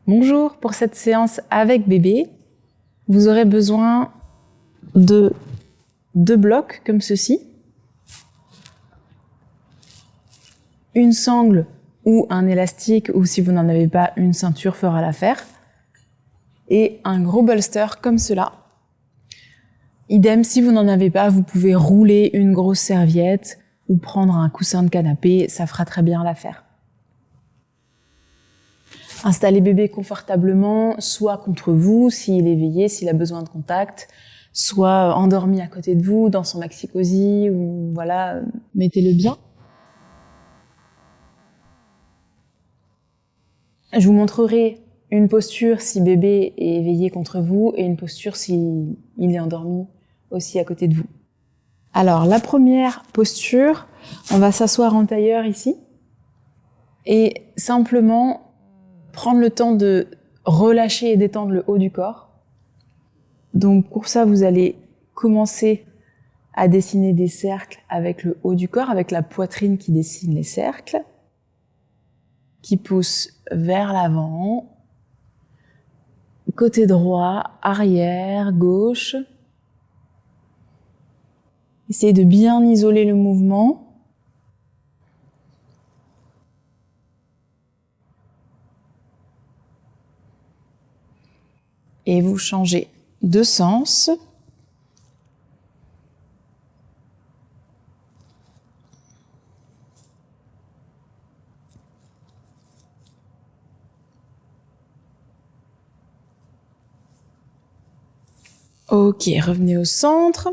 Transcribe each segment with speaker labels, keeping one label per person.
Speaker 1: Bonjour, pour cette séance avec bébé, vous aurez besoin de 2 blocs comme ceci, une sangle ou un élastique, ou si vous n'en avez pas, une ceinture fera l'affaire, et un gros bolster comme cela. Idem, si vous n'en avez pas, vous pouvez rouler une grosse serviette ou prendre un coussin de canapé, ça fera très bien l'affaire. Installez bébé confortablement, soit contre vous, s'il est éveillé, s'il a besoin de contact, soit endormi à côté de vous, dans son maxi-cosy, ou voilà, mettez-le bien. Je vous montrerai une posture si bébé est éveillé contre vous et une posture si il est endormi aussi à côté de vous. Alors, la première posture, on va s'asseoir en tailleur ici et simplement prendre le temps de relâcher et détendre le haut du corps. Donc pour ça, vous allez commencer à dessiner des cercles avec le haut du corps, avec la poitrine qui dessine les cercles, qui pousse vers l'avant, côté droit, arrière, gauche. Essayez de bien isoler le mouvement. Et vous changez de sens. Ok, revenez au centre.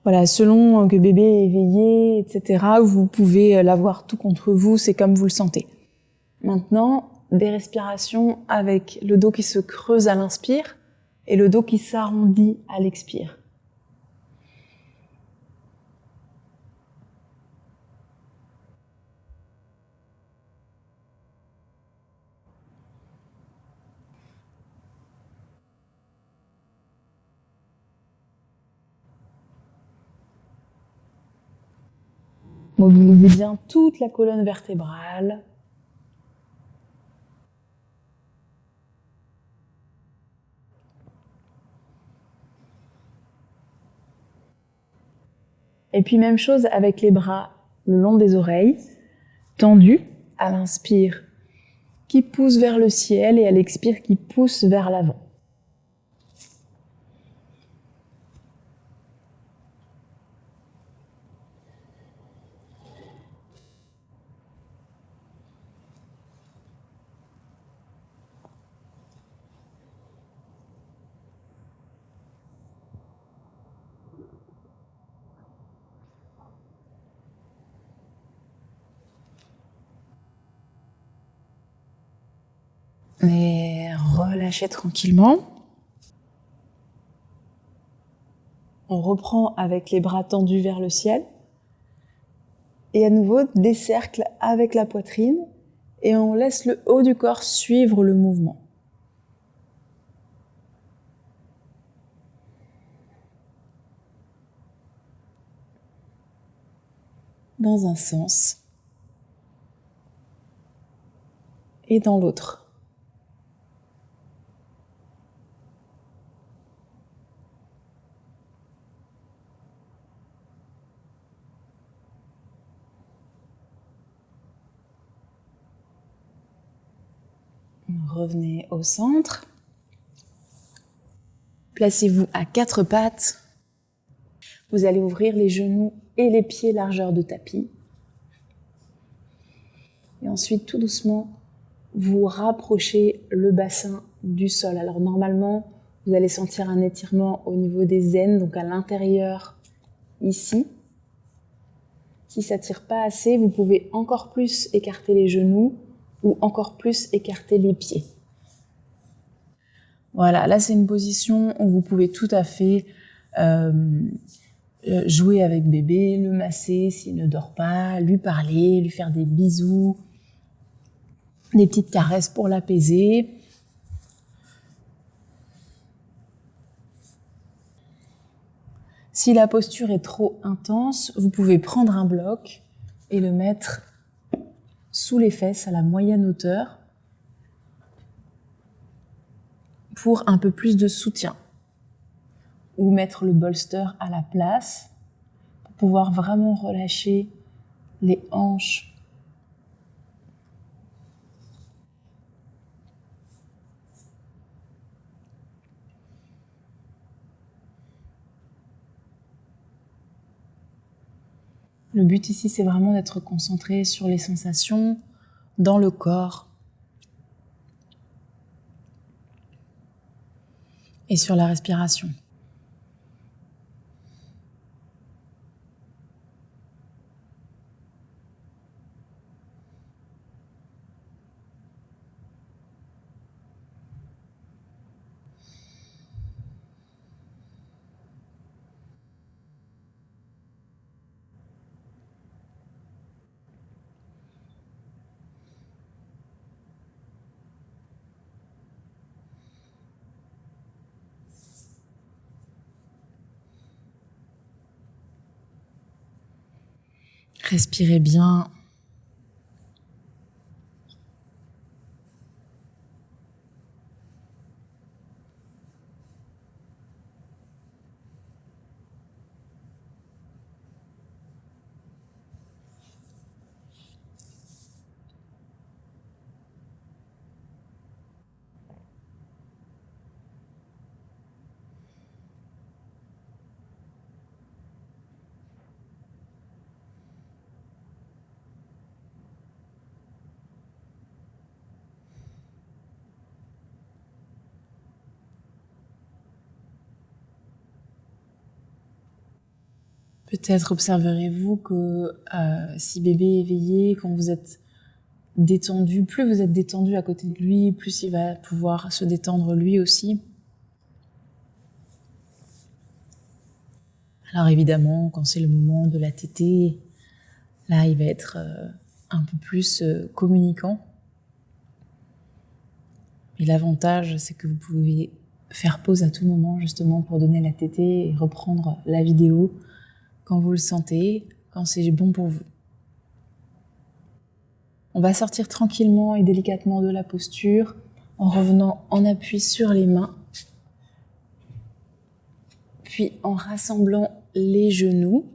Speaker 1: Voilà, selon que bébé est éveillé, etc., vous pouvez l'avoir tout contre vous, c'est comme vous le sentez. Maintenant, des respirations avec le dos qui se creuse à l'inspire et le dos qui s'arrondit à l'expire. Mobilisez bien toute la colonne vertébrale. Et puis même chose avec les bras le long des oreilles, tendus à l'inspire, qui pousse vers le ciel, et à l'expire qui pousse vers l'avant. Et relâchez tranquillement. On reprend avec les bras tendus vers le ciel. Et à nouveau, des cercles avec la poitrine. Et on laisse le haut du corps suivre le mouvement. Dans un sens et dans l'autre. Revenez au centre. Placez-vous à 4 pattes. Vous allez ouvrir les genoux et les pieds largeur de tapis. Et ensuite, tout doucement, vous rapprochez le bassin du sol. Alors normalement, vous allez sentir un étirement au niveau des aines, donc à l'intérieur, ici. Si ça tire pas assez, vous pouvez encore plus écarter les genoux ou encore plus écarter les pieds. Voilà, là c'est une position où vous pouvez tout à fait jouer avec bébé, le masser s'il ne dort pas, lui parler, lui faire des bisous, des petites caresses pour l'apaiser. Si la posture est trop intense, vous pouvez prendre un bloc et le mettre sous les fesses à la moyenne hauteur pour un peu plus de soutien. Ou mettre le bolster à la place pour pouvoir vraiment relâcher les hanches. Le but ici, c'est vraiment d'être concentré sur les sensations dans le corps et sur la respiration. Respirez bien. Peut-être observerez-vous que si bébé est éveillé, quand vous êtes détendu, plus vous êtes détendu à côté de lui, plus il va pouvoir se détendre lui aussi. Alors évidemment, quand c'est le moment de la tétée, là il va être un peu plus communicant. Et l'avantage, c'est que vous pouvez faire pause à tout moment justement pour donner la tétée et reprendre la vidéo quand vous le sentez, quand c'est bon pour vous. On va sortir tranquillement et délicatement de la posture en revenant en appui sur les mains, puis en rassemblant les genoux.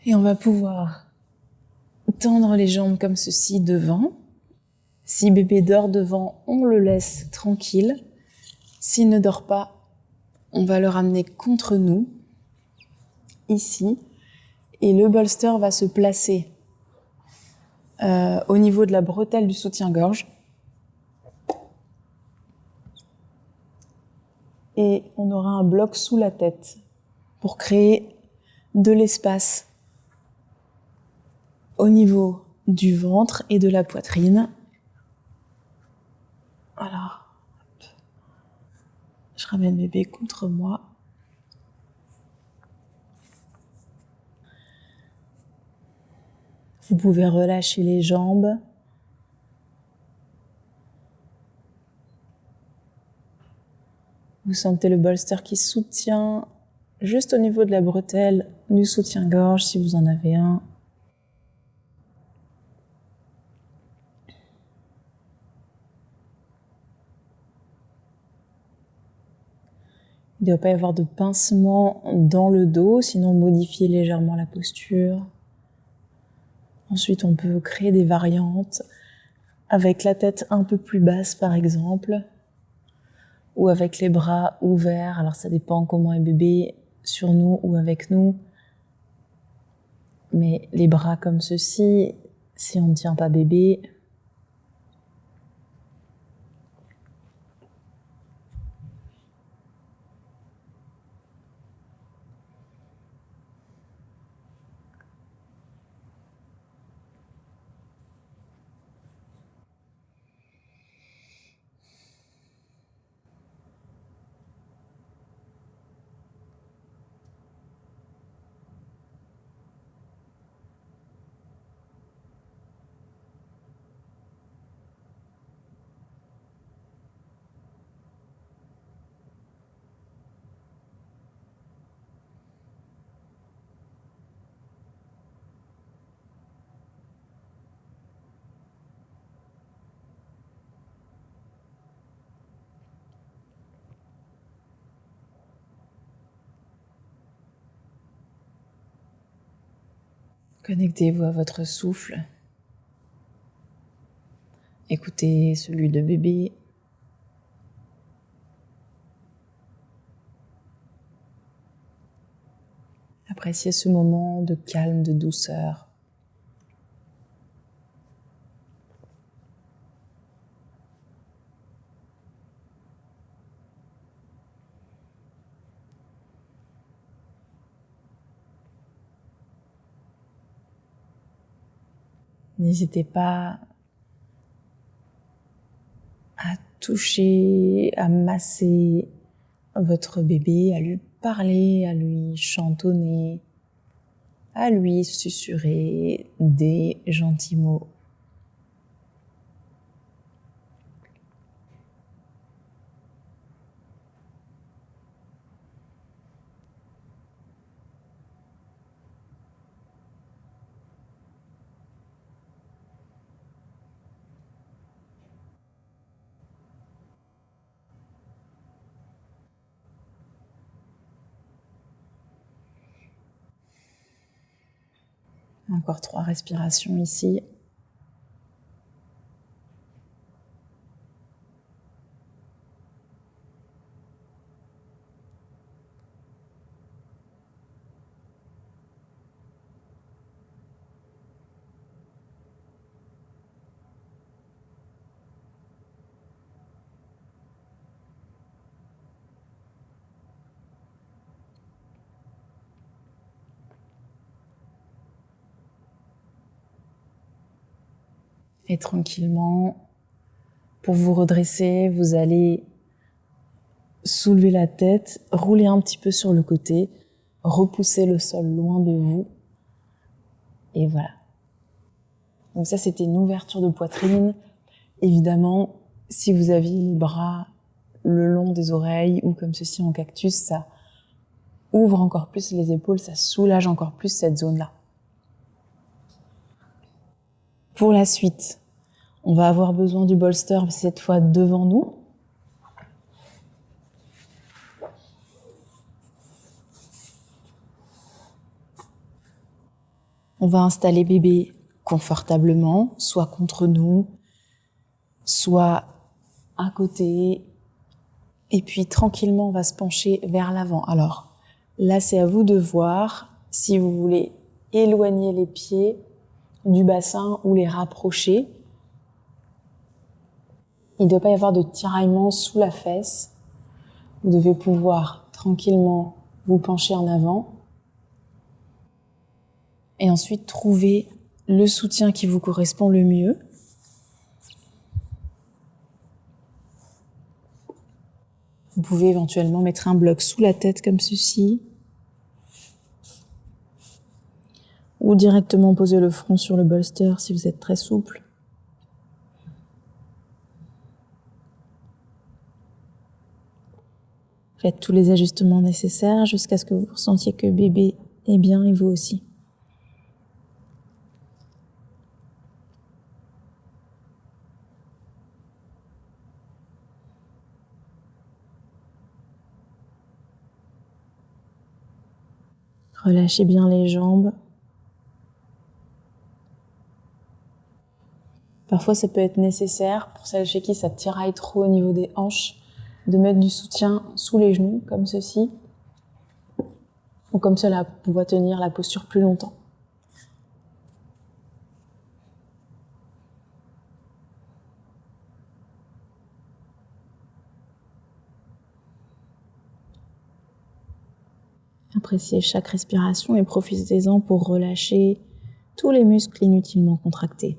Speaker 1: Et on va pouvoir tendre les jambes comme ceci devant. Si bébé dort devant, on le laisse tranquille. S'il ne dort pas, on va le ramener contre nous, ici. Et le bolster va se placer au niveau de la bretelle du soutien-gorge. Et on aura un bloc sous la tête pour créer de l'espace au niveau du ventre et de la poitrine. Alors, je ramène bébé contre moi. Vous pouvez relâcher les jambes. Vous sentez le bolster qui soutient juste au niveau de la bretelle du soutien-gorge si vous en avez un. Il ne doit pas y avoir de pincement dans le dos, sinon modifiez légèrement la posture. Ensuite, on peut créer des variantes avec la tête un peu plus basse, par exemple, ou avec les bras ouverts. Alors, ça dépend comment est bébé, sur nous ou avec nous. Mais les bras comme ceci, si on ne tient pas bébé, Connectez-vous à votre souffle. Écoutez celui de bébé. Appréciez ce moment de calme, de douceur. N'hésitez pas à toucher, à masser votre bébé, à lui parler, à lui chantonner, à lui susurrer des gentils mots. Encore 3 respirations ici. Et tranquillement, pour vous redresser, vous allez soulever la tête, rouler un petit peu sur le côté, repousser le sol loin de vous. Et voilà. Donc ça, c'était une ouverture de poitrine. Évidemment, si vous aviez les bras le long des oreilles ou comme ceci en cactus, ça ouvre encore plus les épaules, ça soulage encore plus cette zone-là. Pour la suite, on va avoir besoin du bolster cette fois devant nous. On va installer bébé confortablement, soit contre nous, soit à côté. Et puis tranquillement, on va se pencher vers l'avant. Alors là, c'est à vous de voir si vous voulez éloigner les pieds du bassin ou les rapprocher. Il ne doit pas y avoir de tiraillement sous la fesse. Vous devez pouvoir tranquillement vous pencher en avant. Et ensuite, trouver le soutien qui vous correspond le mieux. Vous pouvez éventuellement mettre un bloc sous la tête comme ceci. Ou directement poser le front sur le bolster si vous êtes très souple. Faites tous les ajustements nécessaires jusqu'à ce que vous ressentiez que bébé est bien et vous aussi. Relâchez bien les jambes. Parfois, ça peut être nécessaire, pour celles chez qui ça tiraille trop au niveau des hanches, de mettre du soutien sous les genoux, comme ceci, ou comme cela, pour pouvoir tenir la posture plus longtemps. Appréciez chaque respiration et profitez-en pour relâcher tous les muscles inutilement contractés.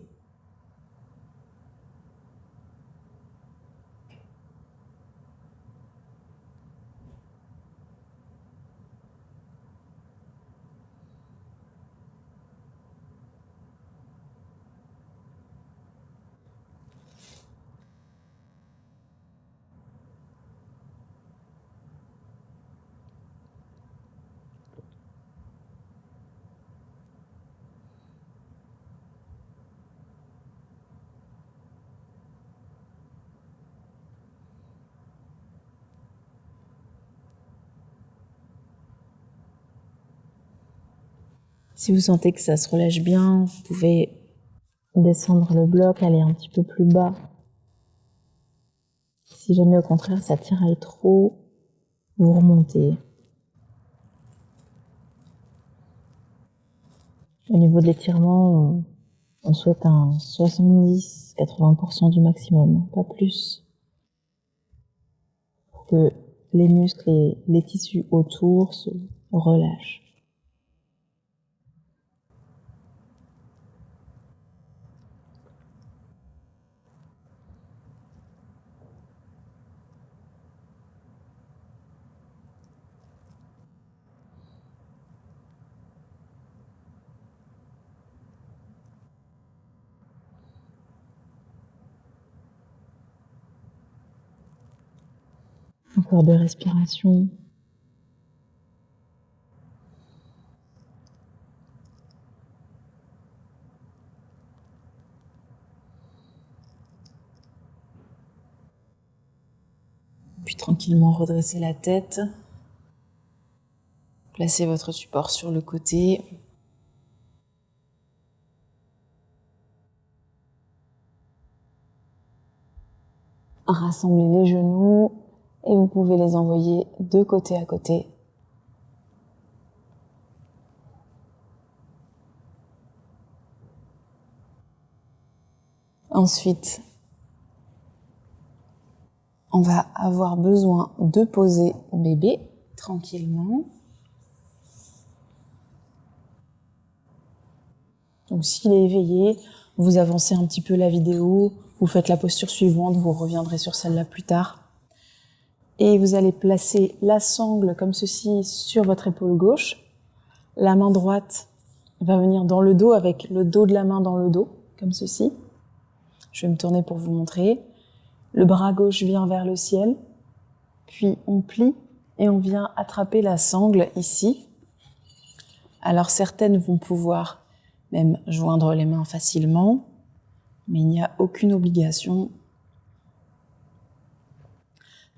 Speaker 1: Si vous sentez que ça se relâche bien, vous pouvez descendre le bloc, aller un petit peu plus bas. Si jamais au contraire ça tiraille trop, vous remontez. Au niveau de l'étirement, on souhaite un 70-80% du maximum, pas plus. Pour que les muscles et les tissus autour se relâchent. Encore 2 respirations. Puis tranquillement redresser la tête. Placez votre support sur le côté. Rassemblez les genoux et vous pouvez les envoyer de côté à côté. Ensuite, on va avoir besoin de poser bébé tranquillement. Donc s'il est éveillé, vous avancez un petit peu la vidéo, vous faites la posture suivante, vous reviendrez sur celle-là plus tard. Et vous allez placer la sangle comme ceci sur votre épaule gauche. La main droite va venir dans le dos avec le dos de la main dans le dos, comme ceci. Je vais me tourner pour vous montrer. Le bras gauche vient vers le ciel, puis on plie et on vient attraper la sangle ici. Alors certaines vont pouvoir même joindre les mains facilement, mais il n'y a aucune obligation.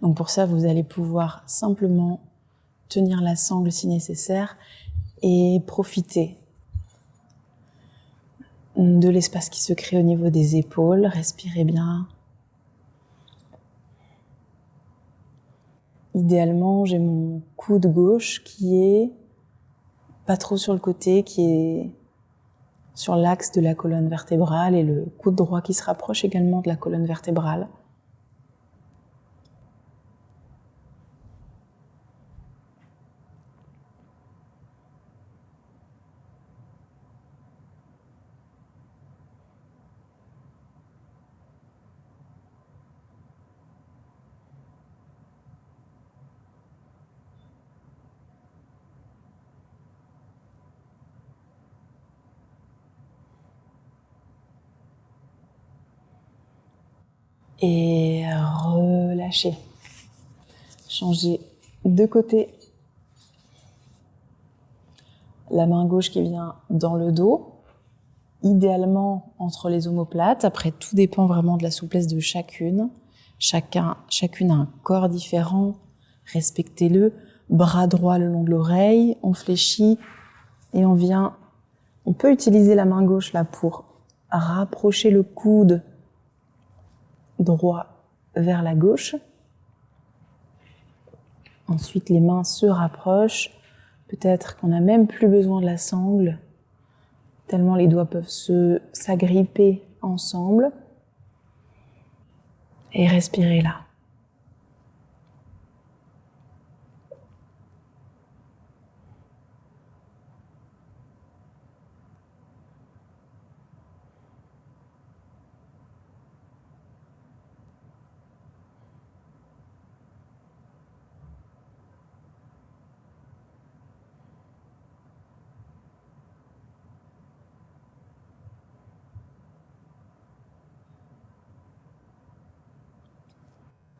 Speaker 1: Donc pour ça, vous allez pouvoir simplement tenir la sangle si nécessaire et profiter de l'espace qui se crée au niveau des épaules. Respirez bien. Idéalement, j'ai mon coude gauche qui est pas trop sur le côté, qui est sur l'axe de la colonne vertébrale et le coude droit qui se rapproche également de la colonne vertébrale. Et relâchez. Changez de côté. La main gauche qui vient dans le dos, idéalement entre les omoplates. Après, tout dépend vraiment de la souplesse de chacune. Chacune a un corps différent. Respectez-le. Bras droit le long de l'oreille. On fléchit et on vient. On peut utiliser la main gauche là pour rapprocher le coude droit vers la gauche. Ensuite, les mains se rapprochent. Peut-être qu'on n'a même plus besoin de la sangle, tellement les doigts peuvent s'agripper ensemble. Et respirez là.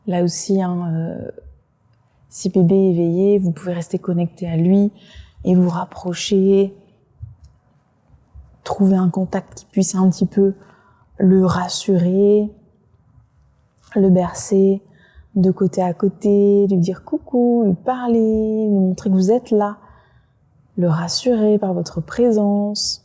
Speaker 1: Là aussi, si bébé est éveillé, vous pouvez rester connecté à lui et vous rapprocher, trouver un contact qui puisse un petit peu le rassurer, le bercer de côté à côté, lui dire coucou, lui parler, lui montrer que vous êtes là. le rassurer par votre présence.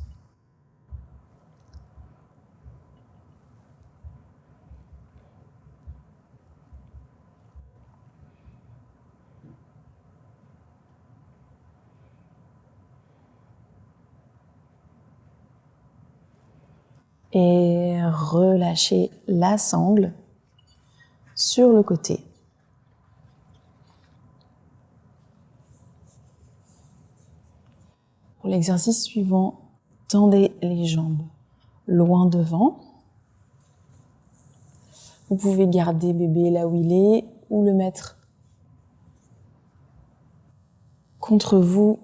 Speaker 1: Et relâchez la sangle sur le côté. Pour l'exercice suivant, tendez les jambes loin devant. Vous pouvez garder bébé là où il est ou le mettre contre vous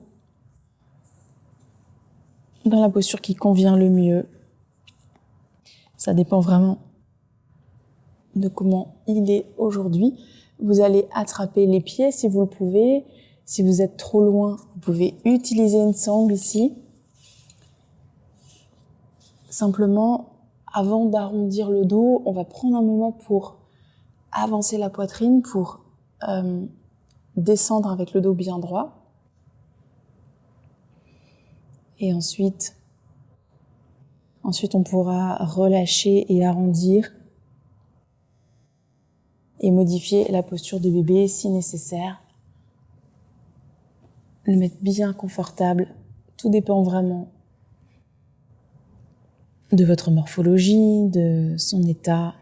Speaker 1: dans la posture qui convient le mieux. Ça dépend vraiment de comment il est aujourd'hui. Vous allez attraper les pieds si vous le pouvez. Si vous êtes trop loin, vous pouvez utiliser une sangle ici. Simplement, avant d'arrondir le dos, on va prendre un moment pour avancer la poitrine, pour descendre avec le dos bien droit. Et ensuite, on pourra relâcher et arrondir et modifier la posture de bébé si nécessaire. Le mettre bien confortable. Tout dépend vraiment de votre morphologie, de son état.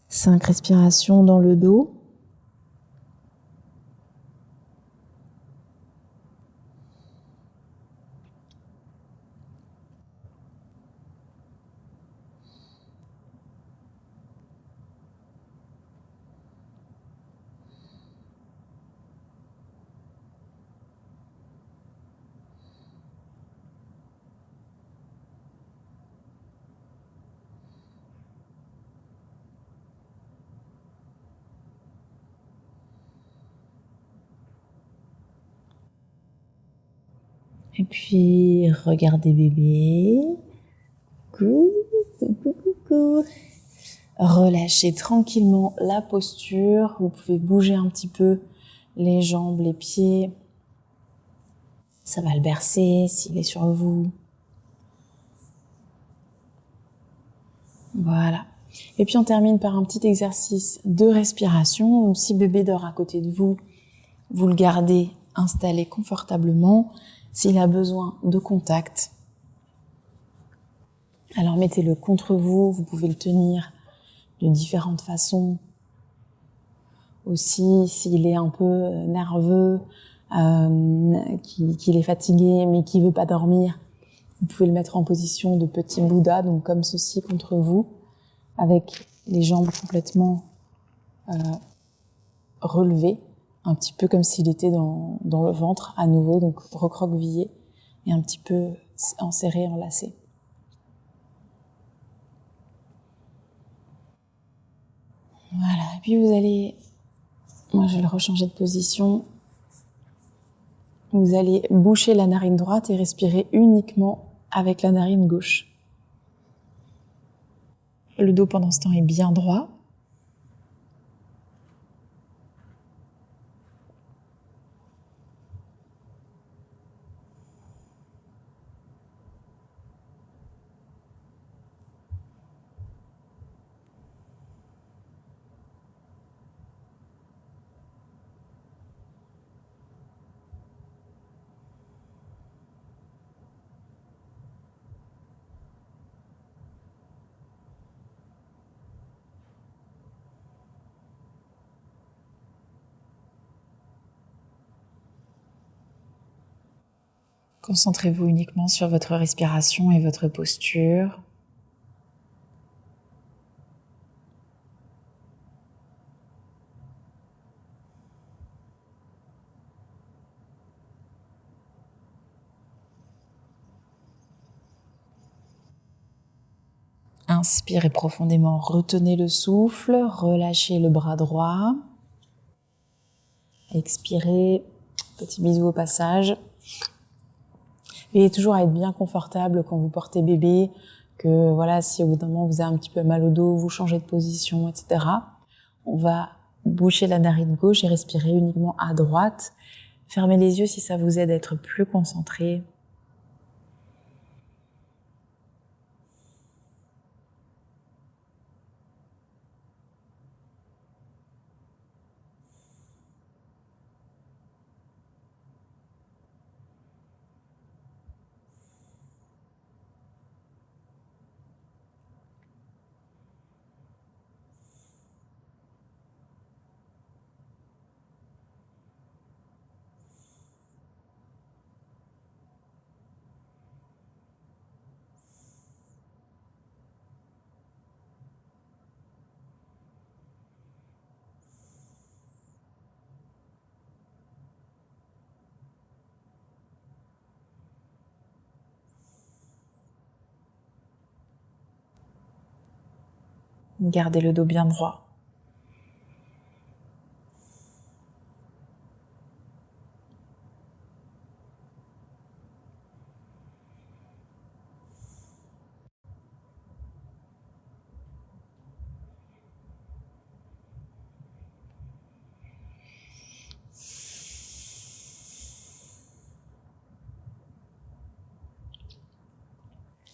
Speaker 1: Cinq respirations dans le dos. Et puis, regardez bébé. Coucou, coucou, coucou. Relâchez tranquillement la posture. Vous pouvez bouger un petit peu les jambes, les pieds. Ça va le bercer s'il est sur vous. Voilà. Et puis on termine par un petit exercice de respiration. Donc, si bébé dort à côté de vous, vous le gardez installé confortablement. S'il a besoin de contact, alors mettez-le contre vous. Vous pouvez le tenir de différentes façons. Aussi, s'il est un peu nerveux, qu'il est fatigué mais qui veut pas dormir, vous pouvez le mettre en position de petit Bouddha, donc comme ceci contre vous, avec les jambes complètement relevées, un petit peu comme s'il était dans le ventre à nouveau, donc recroquevillé et un petit peu enserré, enlacé. Voilà, et puis vous allez, moi je vais le rechanger de position, vous allez boucher la narine droite et respirer uniquement avec la narine gauche. Le dos pendant ce temps est bien droit. Concentrez-vous uniquement sur votre respiration et votre posture. Inspirez profondément, retenez le souffle, relâchez le bras droit. Expirez, petit bisou au passage. Veillez toujours à être bien confortable quand vous portez bébé, que voilà, si au bout d'un moment vous avez un petit peu mal au dos, vous changez de position, etc. On va boucher la narine gauche et respirer uniquement à droite. Fermez les yeux si ça vous aide à être plus concentré. Gardez le dos bien droit.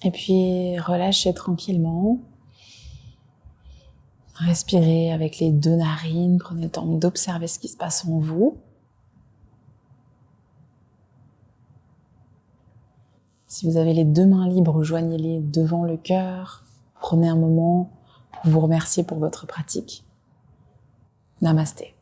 Speaker 1: Et puis relâchez tranquillement. Respirez avec les deux narines, prenez le temps d'observer ce qui se passe en vous. Si vous avez les deux mains libres, joignez-les devant le cœur. Prenez un moment pour vous remercier pour votre pratique. Namasté.